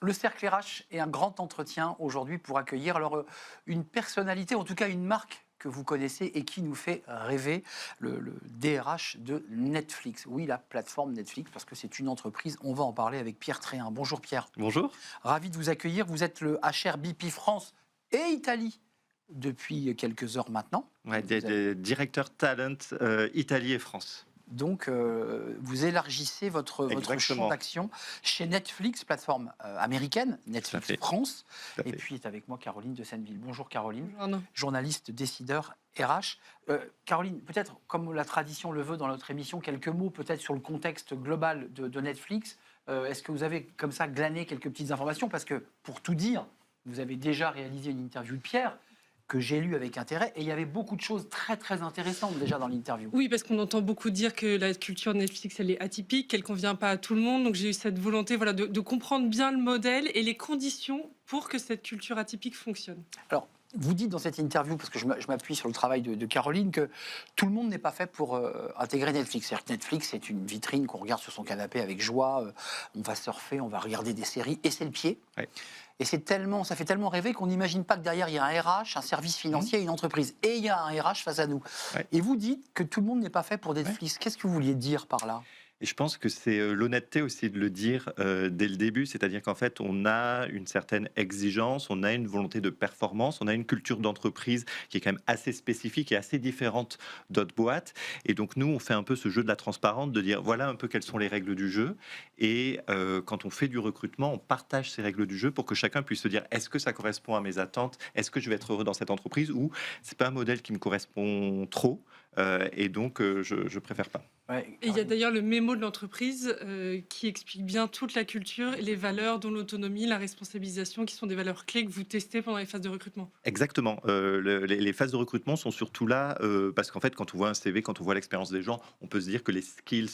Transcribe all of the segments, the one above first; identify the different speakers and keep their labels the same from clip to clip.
Speaker 1: Le Cercle RH est un grand entretien aujourd'hui pour accueillir une personnalité, en tout cas une marque que vous connaissez et qui nous fait rêver, le DRH de Netflix. Oui, la plateforme Netflix, parce que c'est une entreprise. On va en parler avec Pierre Tréhin. Bonjour Pierre.
Speaker 2: Bonjour.
Speaker 1: Ravi de vous accueillir. Vous êtes le HRBP France et Italie depuis quelques heures maintenant.
Speaker 2: Ouais, directeur talent Italie et France.
Speaker 1: Donc, vous élargissez votre champ d'action chez Netflix, plateforme américaine, Netflix France. Et puis est avec moi Caroline de Senneville. Bonjour Caroline, journaliste, décideur RH. Caroline, peut-être comme la tradition le veut dans notre émission, quelques mots peut-être sur le contexte global de Netflix. Est-ce que vous avez comme ça glané quelques petites informations? Parce que pour tout dire, vous avez déjà réalisé une interview de Pierre que j'ai lu avec intérêt, et il y avait beaucoup de choses très très intéressantes déjà dans l'interview.
Speaker 3: Oui, parce qu'on entend beaucoup dire que la culture Netflix, elle est atypique, qu'elle ne convient pas à tout le monde, donc j'ai eu cette volonté de comprendre bien le modèle et les conditions pour que cette culture atypique fonctionne.
Speaker 1: Alors, vous dites dans cette interview, parce que je m'appuie sur le travail de Caroline, que tout le monde n'est pas fait pour intégrer Netflix. C'est-à-dire que Netflix, c'est une vitrine qu'on regarde sur son canapé avec joie, on va surfer, on va regarder des séries, et c'est le pied. Ouais. Et ça fait tellement rêver qu'on n'imagine pas que derrière, il y a un RH, un service financier, une entreprise. Et il y a un RH face à nous. Ouais. Et vous dites que tout le monde n'est pas fait pour Netflix. Ouais. Qu'est-ce que vous vouliez dire par là ?
Speaker 2: Et je pense que c'est l'honnêteté aussi de le dire dès le début, c'est-à-dire qu'en fait, on a une certaine exigence, on a une volonté de performance, on a une culture d'entreprise qui est quand même assez spécifique et assez différente d'autres boîtes. Et donc, nous, on fait un peu ce jeu de la transparence, de dire voilà un peu quelles sont les règles du jeu. Et quand on fait du recrutement, on partage ces règles du jeu pour que chacun puisse se dire est-ce que ça correspond à mes attentes? Est-ce que je vais être heureux dans cette entreprise? Ou c'est pas un modèle qui me correspond trop et donc je préfère pas.
Speaker 3: Ouais, et il y a d'ailleurs le mémo de l'entreprise qui explique bien toute la culture et les valeurs, dont l'autonomie, la responsabilisation, qui sont des valeurs clés que vous testez pendant les phases de recrutement.
Speaker 2: Exactement. Les phases de recrutement sont surtout là parce qu'en fait, quand on voit un CV, quand on voit l'expérience des gens, on peut se dire que les skills,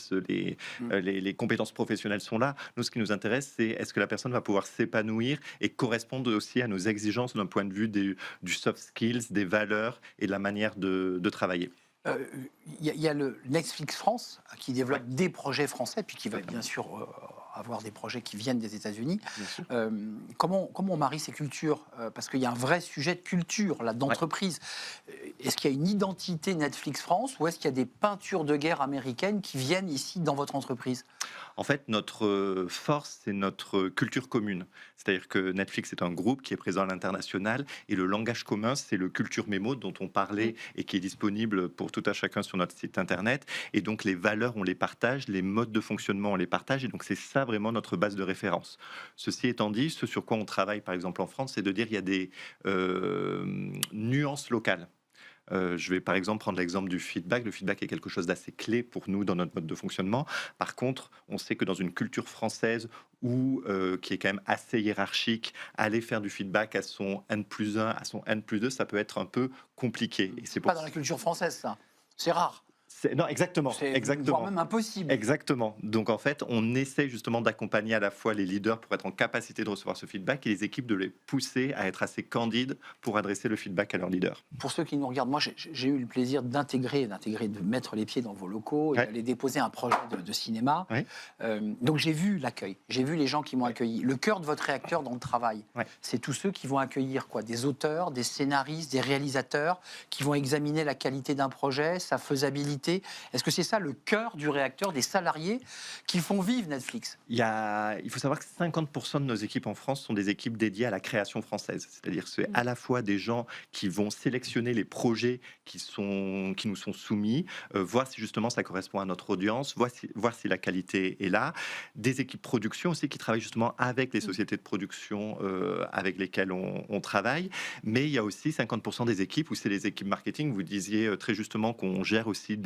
Speaker 2: les compétences professionnelles sont là. Nous, ce qui nous intéresse, c'est est-ce que la personne va pouvoir s'épanouir et correspondre aussi à nos exigences d'un point de vue du soft skills, des valeurs et de la manière de travailler.
Speaker 1: Y a le Netflix France qui développe des projets français, puis qui va bien sûr avoir des projets qui viennent des États-Unis. Comment on marie ces cultures? Parce qu'il y a un vrai sujet de culture, là, d'entreprise. Est-ce qu'il y a une identité Netflix France ou est-ce qu'il y a des peintures de guerre américaines qui viennent ici dans votre entreprise?
Speaker 2: En fait, notre force, c'est notre culture commune. C'est-à-dire que Netflix est un groupe qui est présent à l'international et le langage commun, c'est le culture mémo dont on parlait et qui est disponible pour tout à chacun sur notre site internet. Et donc, les valeurs, on les partage, les modes de fonctionnement, on les partage. Et donc, c'est ça vraiment notre base de référence. Ceci étant dit, ce sur quoi on travaille, par exemple en France, c'est de dire qu'il y a des nuances locales. Je vais par exemple prendre l'exemple du feedback. Le feedback est quelque chose d'assez clé pour nous dans notre mode de fonctionnement. Par contre, on sait que dans une culture française qui est quand même assez hiérarchique, aller faire du feedback à son N+1, à son N+2, ça peut être un peu compliqué.
Speaker 1: Et c'est pas dans la culture française, ça. C'est rare.
Speaker 2: Non, exactement.
Speaker 1: Voire même impossible.
Speaker 2: Exactement. Donc, en fait, on essaie justement d'accompagner à la fois les leaders pour être en capacité de recevoir ce feedback et les équipes de les pousser à être assez candides pour adresser le feedback à leurs leaders.
Speaker 1: Pour ceux qui nous regardent, moi, j'ai eu le plaisir d'intégrer, de mettre les pieds dans vos locaux et d'aller déposer un projet de cinéma. Donc, j'ai vu l'accueil. J'ai vu les gens qui m'ont accueilli. Le cœur de votre réacteur dans le travail, c'est tous ceux qui vont accueillir des auteurs, des scénaristes, des réalisateurs, qui vont examiner la qualité d'un projet, sa faisabilité. Est-ce que c'est ça le cœur du réacteur, des salariés qui font vivre Netflix?
Speaker 2: Il faut savoir que 50% de nos équipes en France sont des équipes dédiées à la création française. C'est-à-dire que c'est à la fois des gens qui vont sélectionner les projets qui nous sont soumis, voir si justement ça correspond à notre audience, voir si la qualité est là. Des équipes production aussi qui travaillent justement avec les sociétés de production avec lesquelles on travaille. Mais il y a aussi 50% des équipes où c'est les équipes marketing. Vous disiez très justement qu'on gère aussi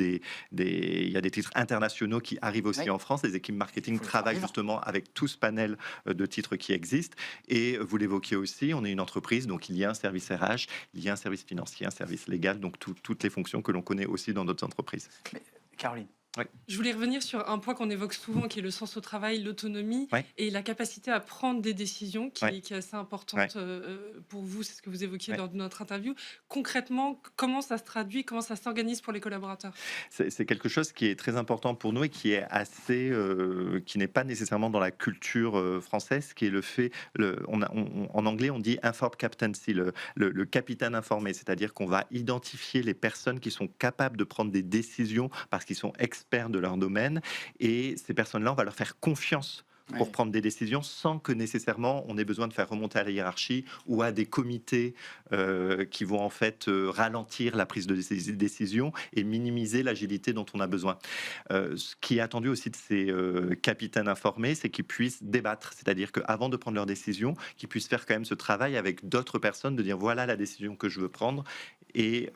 Speaker 2: il y a des titres internationaux qui arrivent aussi en France. Les équipes marketing travaillent justement avec tout ce panel de titres qui existent. Et vous l'évoquiez aussi, on est une entreprise, donc il y a un service RH, il y a un service financier, un service légal, donc toutes les fonctions que l'on connaît aussi dans d'autres entreprises.
Speaker 1: Mais, Caroline,
Speaker 3: Je voulais revenir sur un point qu'on évoque souvent, qui est le sens au travail, l'autonomie et la capacité à prendre des décisions, qui est assez importante pour vous. C'est ce que vous évoquiez lors de notre interview. Concrètement, comment ça se traduit, comment ça s'organise pour les collaborateurs?
Speaker 2: C'est quelque chose qui est très important pour nous et qui est assez, qui n'est pas nécessairement dans la culture française, qui est le fait, en anglais on dit informed captaincy, le capitaine informé, c'est-à-dire qu'on va identifier les personnes qui sont capables de prendre des décisions parce qu'ils sont experts de leur domaine, et ces personnes-là, on va leur faire confiance pour prendre des décisions sans que nécessairement on ait besoin de faire remonter à la hiérarchie ou à des comités qui vont en fait ralentir la prise de décision et minimiser l'agilité dont on a besoin. Ce qui est attendu aussi de ces capitaines informés, c'est qu'ils puissent débattre, c'est-à-dire qu'avant de prendre leurs décisions, qu'ils puissent faire quand même ce travail avec d'autres personnes, de dire voilà la décision que je veux prendre et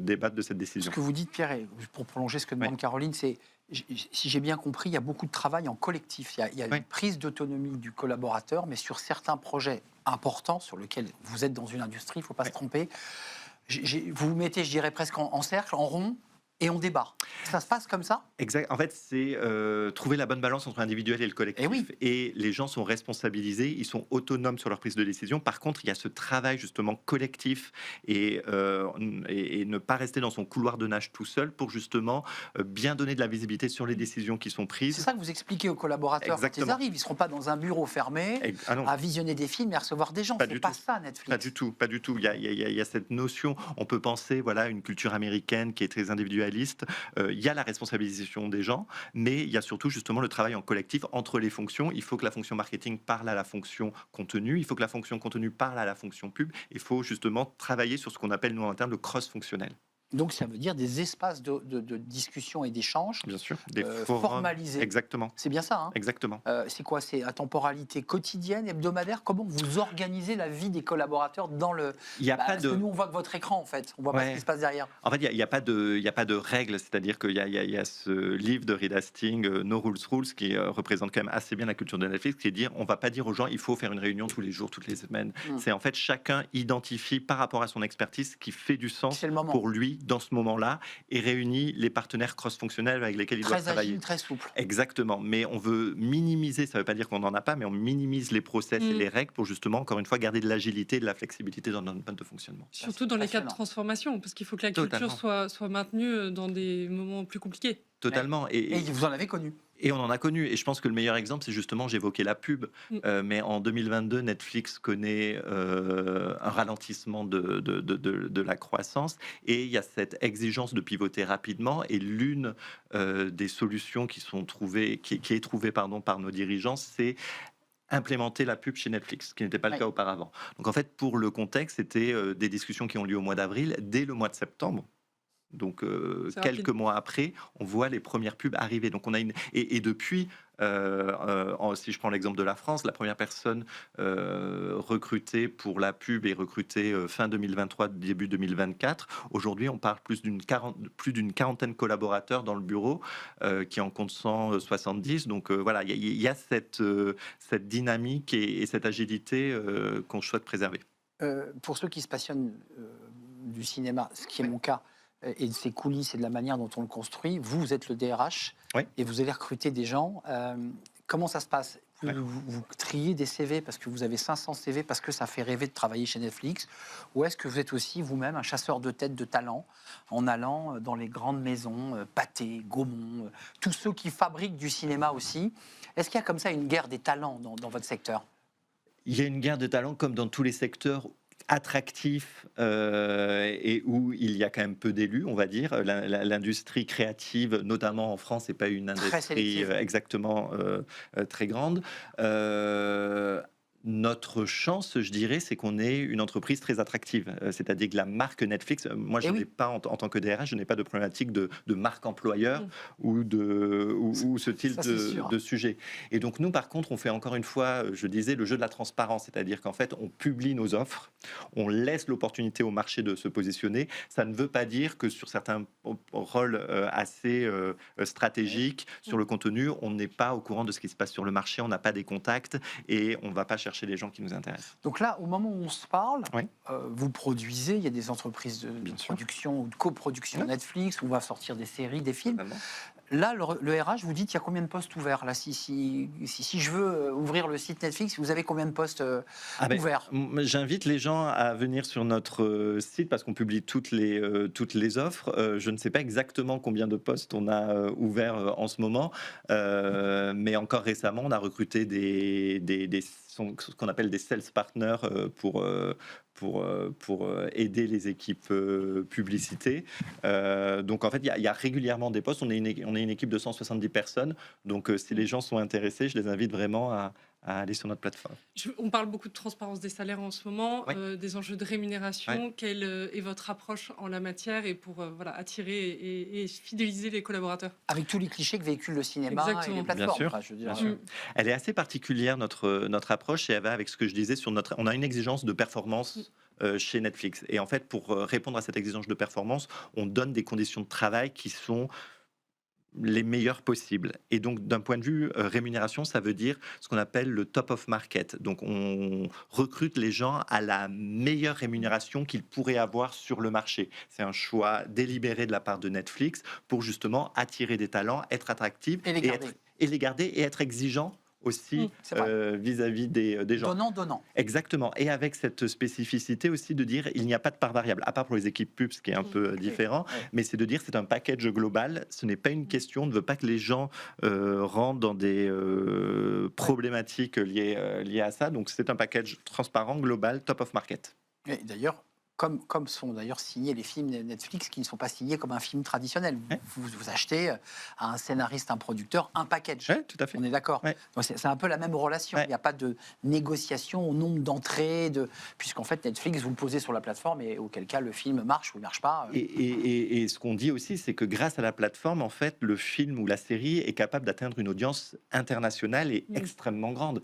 Speaker 2: débattre de cette décision.
Speaker 1: Ce que vous dites, Pierre, et pour prolonger ce que demande Caroline, c'est, si j'ai bien compris, il y a beaucoup de travail en collectif. Il y a une prise d'autonomie du collaborateur, mais sur certains projets importants sur lesquels vous êtes dans une industrie, il ne faut pas se tromper. Vous vous mettez, je dirais, presque en cercle, en rond, et on débat. Ça se passe comme ça?
Speaker 2: Exact. En fait, c'est trouver la bonne balance entre l'individuel et le collectif. Et les gens sont responsabilisés, ils sont autonomes sur leur prise de décision. Par contre, il y a ce travail justement collectif et ne pas rester dans son couloir de nage tout seul pour justement bien donner de la visibilité sur les décisions qui sont prises.
Speaker 1: C'est ça que vous expliquez aux collaborateurs quand ils arrivent. Ils ne seront pas dans un bureau fermé à visionner des films et à recevoir des gens. C'est pas ça, Netflix.
Speaker 2: Pas du tout, pas du tout. Il y a cette notion, on peut penser, voilà, une culture américaine qui est très individualiste. Il y a la responsabilisation des gens, mais il y a surtout justement le travail en collectif entre les fonctions. Il faut que la fonction marketing parle à la fonction contenu, il faut que la fonction contenu parle à la fonction pub. Il faut justement travailler sur ce qu'on appelle, nous, en termes de cross-fonctionnel.
Speaker 1: Donc ça veut dire des espaces de discussion et d'échange,
Speaker 2: bien sûr, des forums
Speaker 1: formalisés.
Speaker 2: Exactement.
Speaker 1: C'est bien ça, hein?
Speaker 2: Exactement.
Speaker 1: C'est quoi? C'est à temporalité quotidienne, hebdomadaire? Comment vous organisez la vie des collaborateurs dans le... Parce que nous, on voit que votre écran, en fait. On voit pas ce qui se passe derrière.
Speaker 2: En fait, il n'y a pas de règles. C'est-à-dire qu'il y a ce livre de Reed Hastings, No Rules Rules, qui représente quand même assez bien la culture de Netflix, qui est dire, on va pas dire aux gens, il faut faire une réunion tous les jours, toutes les semaines. C'est en fait, chacun identifie par rapport à son expertise ce qui fait du sens pour lui dans ce moment-là et réunit les partenaires cross-fonctionnels avec lesquels il doit travailler.
Speaker 1: Agile, très souple.
Speaker 2: Exactement. Mais on veut minimiser, ça ne veut pas dire qu'on n'en a pas, mais on minimise les process et les règles pour justement, encore une fois, garder de l'agilité et de la flexibilité dans notre mode de fonctionnement.
Speaker 3: Surtout dans les cas de transformation, parce qu'il faut que la culture soit maintenue dans des moments plus compliqués.
Speaker 2: Totalement.
Speaker 1: Et vous en avez connu.
Speaker 2: Et on en a connu. Et je pense que le meilleur exemple, c'est justement, j'évoquais la pub. Mais en 2022, Netflix connaît un ralentissement de la croissance. Et il y a cette exigence de pivoter rapidement. Et l'une des solutions qui est trouvée par nos dirigeants, c'est implémenter la pub chez Netflix, ce qui n'était pas le cas auparavant. Donc en fait, pour le contexte, c'était des discussions qui ont lieu au mois d'avril. Dès le mois de septembre, donc quelques mois après, on voit les premières pubs arriver. Donc on a et depuis, si je prends l'exemple de la France, la première personne recrutée pour la pub est recrutée fin 2023, début 2024. Aujourd'hui, on parle plus d'une quarantaine de collaborateurs dans le bureau qui en compte 170. Donc voilà, il y a cette dynamique et cette agilité qu'on souhaite préserver.
Speaker 1: Pour ceux qui se passionnent du cinéma, ce qui est mon cas, et de ses coulisses et de la manière dont on le construit, vous êtes le DRH et vous allez recruter des gens. Comment ça se passe? Vous triez des CV parce que vous avez 500 CV parce que ça fait rêver de travailler chez Netflix, ou est-ce que vous êtes aussi vous-même un chasseur de tête de talent en allant dans les grandes maisons, Pathé, Gaumont, tous ceux qui fabriquent du cinéma aussi? Est-ce qu'il y a comme ça une guerre des talents dans votre secteur?
Speaker 2: Il y a une guerre de talents comme dans tous les secteurs attractif et où il y a quand même peu d'élus, on va dire. L'industrie créative, notamment en France, n'est pas une industrie exactement très grande. Notre chance, je dirais, c'est qu'on est une entreprise très attractive. C'est-à-dire que la marque Netflix, moi, je n'ai pas, en tant que DRH, je n'ai pas de problématique de marque employeur ou ce type de sujet. Et donc, nous, par contre, on fait encore une fois, je disais, le jeu de la transparence. C'est-à-dire qu'en fait, on publie nos offres, on laisse l'opportunité au marché de se positionner. Ça ne veut pas dire que sur certains rôles assez stratégiques, sur le contenu, on n'est pas au courant de ce qui se passe sur le marché, on n'a pas des contacts et on ne va pas chercher les gens qui nous intéressent.
Speaker 1: Donc là, au moment où on se parle, vous produisez, il y a des entreprises de production ou de coproduction Netflix, où on va sortir des séries, des films. Là, le RH, vous dites qu'il y a combien de postes ouverts là, si je veux ouvrir le site Netflix, vous avez combien de postes ouverts?
Speaker 2: J'invite les gens à venir sur notre site parce qu'on publie toutes les offres. Je ne sais pas exactement combien de postes on a ouverts en ce moment, mais encore récemment, on a recruté ce qu'on appelle des sales partners pour aider les équipes publicité. Donc en fait, il y a régulièrement des postes. On est une équipe de 170 personnes. Donc si les gens sont intéressés, je les invite vraiment à aller sur notre plateforme.
Speaker 3: On parle beaucoup de transparence des salaires en ce moment,
Speaker 2: Oui.
Speaker 3: des enjeux de rémunération.
Speaker 2: Oui.
Speaker 3: Quelle est votre approche en la matière et pour attirer et fidéliser les collaborateurs?
Speaker 1: Avec tous les clichés que véhicule le cinéma
Speaker 3: Exactement.
Speaker 1: et les plateformes.
Speaker 2: Bien sûr,
Speaker 1: Je veux dire,
Speaker 2: bien sûr. Elle est assez particulière, notre approche, et elle va avec ce que je disais on a une exigence de performance chez Netflix. Et en fait, pour répondre à cette exigence de performance, on donne des conditions de travail qui sont les meilleurs possibles. Et donc, d'un point de vue rémunération, ça veut dire ce qu'on appelle le top of market. Donc, on recrute les gens à la meilleure rémunération qu'ils pourraient avoir sur le marché. C'est un choix délibéré de la part de Netflix pour justement attirer des talents, être attractifs
Speaker 1: Et les garder.
Speaker 2: et être exigeant aussi
Speaker 1: c'est vrai.
Speaker 2: vis-à-vis des gens.
Speaker 1: Donnant.
Speaker 2: Exactement. Et avec cette spécificité aussi de dire il n'y a pas de part variable, à part pour les équipes pubs, ce qui est un peu différent, mais c'est de dire c'est un package global. Ce n'est pas une question, on ne veut pas que les gens rentrent dans des problématiques liées à ça. Donc c'est un package transparent, global, top of market.
Speaker 1: Et d'ailleurs, comme sont d'ailleurs signés les films Netflix qui ne sont pas signés comme un film traditionnel. Vous achetez à un scénariste, un producteur, un package.
Speaker 2: Oui, tout à fait.
Speaker 1: On est d'accord.
Speaker 2: Ouais.
Speaker 1: C'est un peu la même relation. Il n'y a pas de négociation au nombre d'entrées, puisqu'en fait Netflix, vous le posez sur la plateforme et auquel cas le film marche ou ne marche pas.
Speaker 2: Et ce qu'on dit aussi, c'est que grâce à la plateforme, en fait, le film ou la série est capable d'atteindre une audience internationale et extrêmement grande.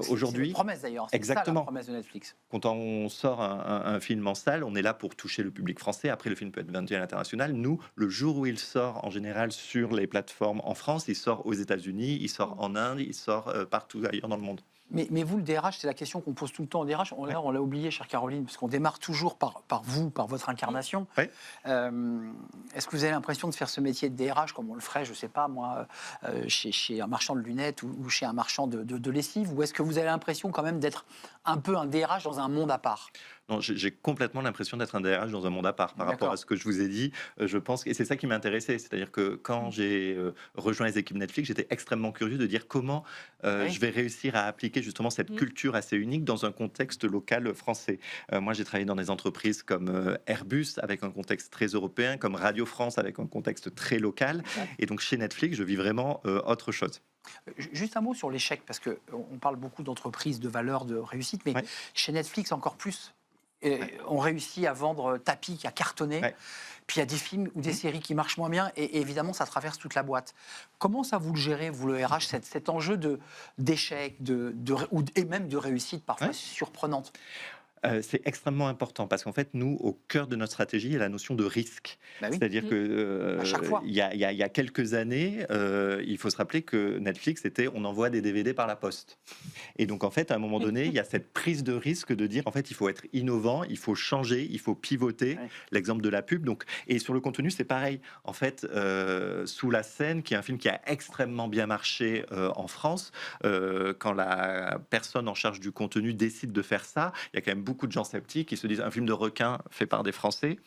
Speaker 2: Aujourd'hui,
Speaker 1: c'est la promesse d'ailleurs. C'est
Speaker 2: exactement.
Speaker 1: ça la promesse de Netflix.
Speaker 2: Quand on sort un film en salle, on est là pour toucher le public français. Après, le film peut être vendu à l'international. Nous, le jour où il sort en général sur les plateformes en France, il sort aux États-Unis, il sort en Inde, il sort partout ailleurs dans le monde.
Speaker 1: Mais vous, le DRH, c'est la question qu'on pose tout le temps au DRH. On l'a oublié, chère Caroline, parce qu'on démarre toujours par vous, par votre incarnation.
Speaker 2: Ouais.
Speaker 1: Est-ce que vous avez l'impression de faire ce métier de DRH comme on le ferait, je ne sais pas moi, chez un marchand de lunettes ou chez un marchand de lessive? Ou est-ce que vous avez l'impression quand même d'être un peu un DRH dans un monde à part?
Speaker 2: Non, j'ai complètement l'impression d'être un DRH dans un monde à part par rapport à ce que je vous ai dit. Je pense, et c'est ça qui m'intéressait, c'est-à-dire que quand j'ai rejoint les équipes Netflix, j'étais extrêmement curieux de dire comment je vais réussir à appliquer justement cette culture assez unique dans un contexte local français. Moi, j'ai travaillé dans des entreprises comme Airbus avec un contexte très européen, comme Radio France avec un contexte très local, et donc chez Netflix, je vis vraiment autre chose.
Speaker 1: Juste un mot sur l'échec, parce qu'on parle beaucoup d'entreprises, de valeurs, de réussite, mais chez Netflix encore plus. On réussit à vendre tapis qui a cartonné. Puis il y a des films ou des séries qui marchent moins bien et évidemment ça traverse toute la boîte. Comment ça vous le gérez, vous le RH, cet enjeu d'échec et même de réussite parfois surprenante?
Speaker 2: C'est extrêmement important parce qu'en fait, nous, au cœur de notre stratégie, il y a la notion de risque. C'est-à-dire que il y a quelques années, il faut se rappeler que Netflix, c'était on envoie des DVD par la poste. Et donc, en fait, à un moment donné, il y a cette prise de risque de dire, en fait, il faut être innovant, il faut changer, il faut pivoter. L'exemple de la pub. Donc, et sur le contenu, c'est pareil. En fait, Sous la scène, qui est un film qui a extrêmement bien marché en France, quand la personne en charge du contenu décide de faire ça, il y a quand même beaucoup de gens sceptiques qui se disent un film de requin fait par des Français.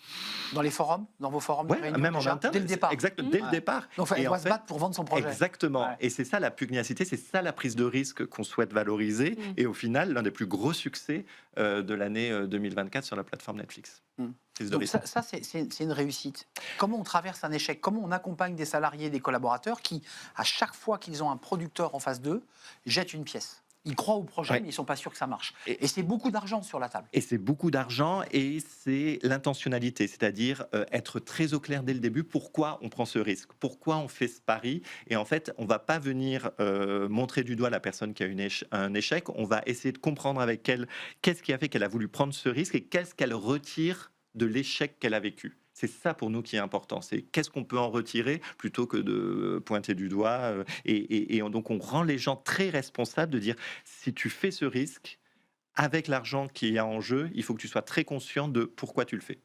Speaker 1: Dans les forums, dans vos forums,
Speaker 2: même en interne,
Speaker 1: dès le départ.
Speaker 2: Dès le départ.
Speaker 1: Donc il doit se battre pour vendre son projet.
Speaker 2: Exactement. Et c'est ça la pugnacité, c'est ça la prise de risque qu'on souhaite valoriser. Et au final, l'un des plus gros succès de l'année 2024 sur la plateforme Netflix.
Speaker 1: Donc ça c'est une réussite. Comment on traverse un échec? Comment on accompagne des salariés, des collaborateurs qui, à chaque fois qu'ils ont un producteur en face d'eux, jettent une pièce? Ils croient au projet, mais ils ne sont pas sûrs que ça marche. Et c'est beaucoup d'argent sur la table.
Speaker 2: Et c'est beaucoup d'argent et c'est l'intentionnalité, c'est-à-dire être très au clair dès le début. Pourquoi on prend ce risque? Pourquoi on fait ce pari? Et en fait, on ne va pas venir montrer du doigt la personne qui a un échec. On va essayer de comprendre avec elle qu'est-ce qui a fait qu'elle a voulu prendre ce risque et qu'est-ce qu'elle retire de l'échec qu'elle a vécu. C'est ça pour nous qui est important. C'est qu'est-ce qu'on peut en retirer plutôt que de pointer du doigt. Et donc on rend les gens très responsables de dire si tu fais ce risque avec l'argent qu'il y a en jeu, il faut que tu sois très conscient de pourquoi tu le fais.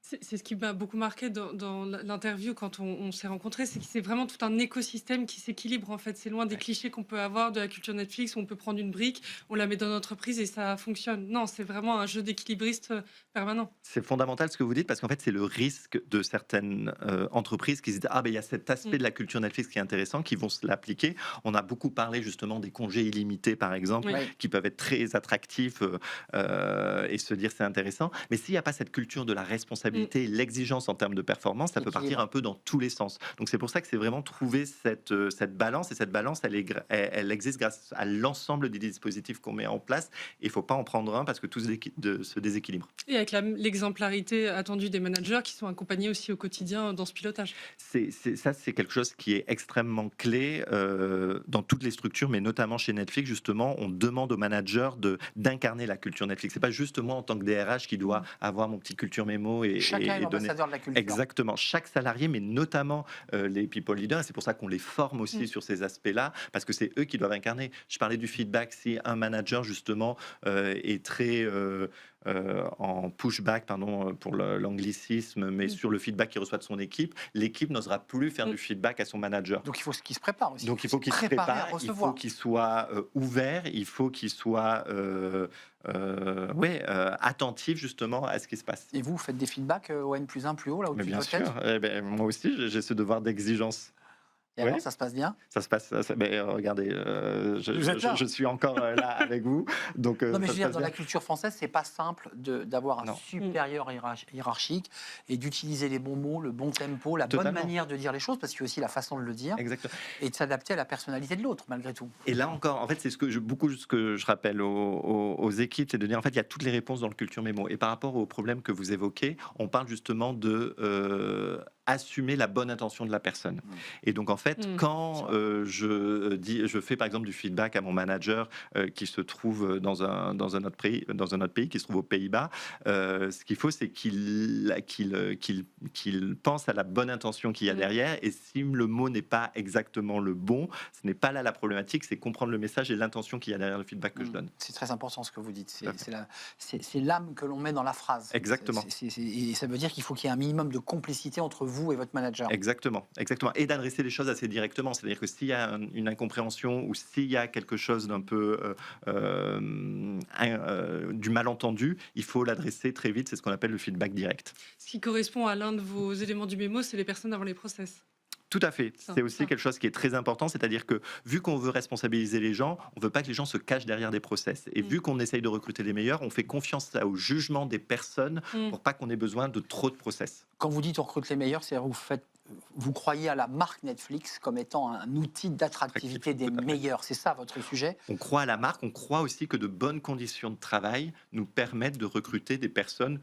Speaker 3: C'est ce qui m'a beaucoup marqué dans l'interview quand on s'est rencontrés, c'est que c'est vraiment tout un écosystème qui s'équilibre en fait. C'est loin des clichés qu'on peut avoir de la culture Netflix où on peut prendre une brique, on la met dans notre entreprise et ça fonctionne. Non, c'est vraiment un jeu d'équilibriste permanent.
Speaker 2: C'est fondamental ce que vous dites parce qu'en fait c'est le risque de certaines entreprises qui se disent il y a cet aspect de la culture Netflix qui est intéressant, qui vont se l'appliquer. On a beaucoup parlé justement des congés illimités par exemple, qui peuvent être très attractifs et se dire c'est intéressant. Mais s'il n'y a pas cette culture de la responsabilité, l'exigence en termes de performance, ça peut partir un peu dans tous les sens. Donc c'est pour ça que c'est vraiment trouver cette balance, et cette balance, elle existe grâce à l'ensemble des dispositifs qu'on met en place. Et il ne faut pas en prendre un parce que tout se déséquilibre.
Speaker 3: Et avec l'exemplarité attendue des managers qui sont accompagnés aussi au quotidien dans ce pilotage.
Speaker 2: Ça, c'est quelque chose qui est extrêmement clé dans toutes les structures, mais notamment chez Netflix, justement, on demande aux managers d'incarner la culture Netflix. C'est pas juste moi en tant que DRH qui dois avoir mon petit culture mémo et
Speaker 1: chacun est l'ambassadeur de la culture.
Speaker 2: Exactement, chaque salarié, mais notamment les people leaders. Et c'est pour ça qu'on les forme aussi sur ces aspects-là, parce que c'est eux qui doivent incarner. Je parlais du feedback. Si un manager justement est très en pushback, pardon pour l'anglicisme, mais sur le feedback qu'il reçoit de son équipe, l'équipe n'osera plus faire du feedback à son manager.
Speaker 1: Donc il faut qu'il se prépare aussi.
Speaker 2: Donc il faut qu'il se prépare, il faut qu'il soit ouvert, il faut qu'il soit attentif justement à ce qui se passe.
Speaker 1: Et vous faites des feedbacks au N+1 plus haut, là où
Speaker 2: mais
Speaker 1: tu
Speaker 2: bien sûr, moi aussi j'ai ce devoir d'exigence.
Speaker 1: Et alors, ça se passe bien?
Speaker 2: Ça se passe. Regardez, je suis encore là avec vous. Donc,
Speaker 1: non, mais je veux dire, dans la culture française, c'est pas simple d'avoir un supérieur hiérarchique et d'utiliser les bons mots, le bon tempo, la bonne manière de dire les choses, parce qu'il y a aussi la façon de le dire.
Speaker 2: Exactement.
Speaker 1: Et de s'adapter à la personnalité de l'autre, malgré tout.
Speaker 2: Et là encore, en fait, c'est ce que je rappelle aux équipes, c'est de dire, en fait, il y a toutes les réponses dans le culture mémo. Et par rapport aux problèmes que vous évoquez, on parle justement de assumer la bonne intention de la personne. Et donc, en fait, quand je fais par exemple du feedback à mon manager qui se trouve dans un autre pays, qui se trouve aux Pays-Bas, ce qu'il faut, c'est qu'il pense à la bonne intention qu'il y a derrière. Et si le mot n'est pas exactement le bon, ce n'est pas là la problématique, c'est comprendre le message et l'intention qu'il y a derrière le feedback que je donne.
Speaker 1: C'est très important ce que vous dites. C'est l'âme que l'on met dans la phrase.
Speaker 2: Exactement.
Speaker 1: Et ça veut dire qu'il faut qu'il y ait un minimum de complicité entre vous et votre manager.
Speaker 2: Exactement. Et d'adresser les choses assez directement. C'est-à-dire que s'il y a une incompréhension ou s'il y a quelque chose d'un peu du malentendu, il faut l'adresser très vite. C'est ce qu'on appelle le feedback direct.
Speaker 3: Ce qui correspond à l'un de vos éléments du mémo, c'est les personnes avant les process.
Speaker 2: Tout à fait. C'est aussi quelque chose qui est très important, c'est-à-dire que vu qu'on veut responsabiliser les gens, on ne veut pas que les gens se cachent derrière des process. Et vu qu'on essaye de recruter les meilleurs, on fait confiance au jugement des personnes pour pas qu'on ait besoin de trop de process.
Speaker 1: Quand vous dites on recrute les meilleurs, c'est-à-dire vous croyez à la marque Netflix comme étant un outil d'attractivité des meilleurs. C'est ça votre sujet?
Speaker 2: On croit à la marque, on croit aussi que de bonnes conditions de travail nous permettent de recruter des personnes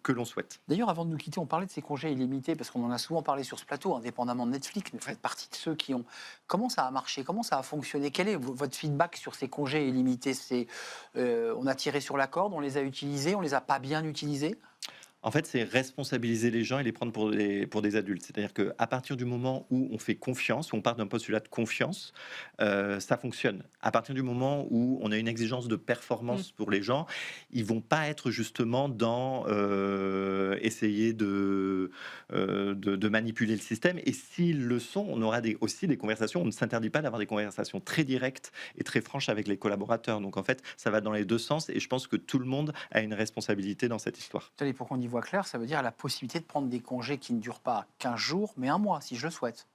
Speaker 2: que l'on souhaite.
Speaker 1: D'ailleurs, avant de nous quitter, on parlait de ces congés illimités, parce qu'on en a souvent parlé sur ce plateau, indépendamment de Netflix, mais vous faites partie de ceux qui ont... Comment ça a marché? Comment ça a fonctionné? Quel est votre feedback sur ces congés illimités? On a tiré sur la corde, on les a utilisés, on les a pas bien utilisés?
Speaker 2: En fait, c'est responsabiliser les gens et les prendre pour des adultes. C'est-à-dire qu'à partir du moment où on fait confiance, où on part d'un postulat de confiance, ça fonctionne. À partir du moment où on a une exigence de performance pour les gens, ils vont pas être justement dans essayer de manipuler le système. Et s'ils le sont, on aura aussi des conversations. On ne s'interdit pas d'avoir des conversations très directes et très franches avec les collaborateurs. Donc en fait, ça va dans les deux sens. Et je pense que tout le monde a une responsabilité dans cette histoire.
Speaker 1: Attendez, pour qu'on y voit clair, ça veut dire la possibilité de prendre des congés qui ne durent pas 15 jours, mais un mois, si je le souhaite.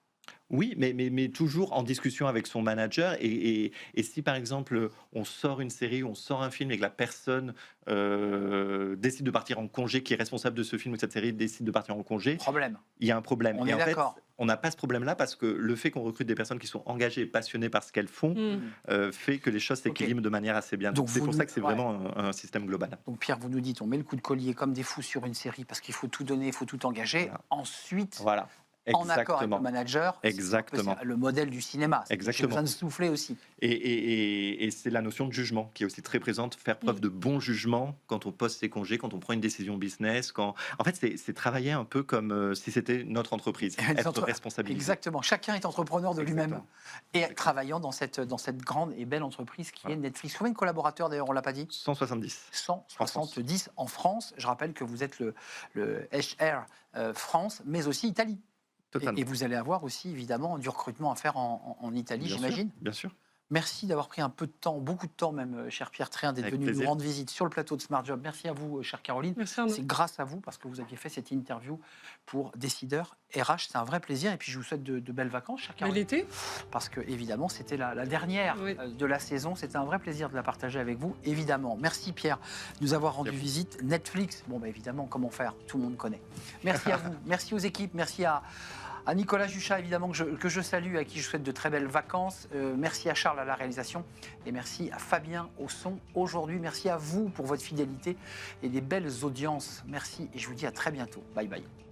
Speaker 2: Oui, mais toujours en discussion avec son manager. Et si, par exemple, on sort une série, on sort un film et que la personne décide de partir en congé, qui est responsable de ce film ou de cette série décide de partir en congé, il y a un problème.
Speaker 1: On est d'accord.
Speaker 2: On n'a pas ce problème-là parce que le fait qu'on recrute des personnes qui sont engagées et passionnées par ce qu'elles font fait que les choses s'équilibrent de manière assez bien. Donc c'est pour ça que c'est vraiment un système global.
Speaker 1: Donc Pierre, vous nous dites, on met le coup de collier comme des fous sur une série parce qu'il faut tout donner, il faut tout engager. Ensuite...
Speaker 2: Voilà.
Speaker 1: en accord avec le manager.
Speaker 2: Exactement.
Speaker 1: C'est le modèle du cinéma. J'ai besoin de souffler aussi.
Speaker 2: Et c'est la notion de jugement qui est aussi très présente, faire preuve de bon jugement quand on pose ses congés, quand on prend une décision business. En fait, c'est travailler un peu comme si c'était notre entreprise, être responsabilisé.
Speaker 1: Exactement. Chacun est entrepreneur de lui-même et travaillant dans cette grande et belle entreprise qui est Netflix. Combien de collaborateurs d'ailleurs, on l'a pas dit?
Speaker 2: 170.
Speaker 1: 170 en France. Je rappelle que vous êtes le HR France, mais aussi Italie. Et vous allez avoir aussi évidemment du recrutement à faire en Italie, j'imagine.
Speaker 2: Bien sûr.
Speaker 1: Merci d'avoir pris un peu de temps, beaucoup de temps même, cher Pierre Tréhin, d'être venu nous rendre visite sur le plateau de Smart Job. Merci à vous, chère Caroline. C'est grâce à vous, parce que vous aviez fait cette interview pour Décideurs RH. C'est un vrai plaisir. Et puis, je vous souhaite de belles vacances, chère Caroline.
Speaker 3: L'été ?
Speaker 1: Parce que, évidemment, c'était la dernière de la saison. C'était un vrai plaisir de la partager avec vous, évidemment. Merci, Pierre, de nous avoir rendu visite. Netflix, bon, évidemment, comment faire ? Tout le monde connaît. Merci à vous. Merci aux équipes. Merci à Nicolas Juchat, évidemment, que je salue, à qui je souhaite de très belles vacances. Merci à Charles à la réalisation. Et merci à Fabien au son aujourd'hui. Merci à vous pour votre fidélité et des belles audiences. Merci et je vous dis à très bientôt. Bye bye.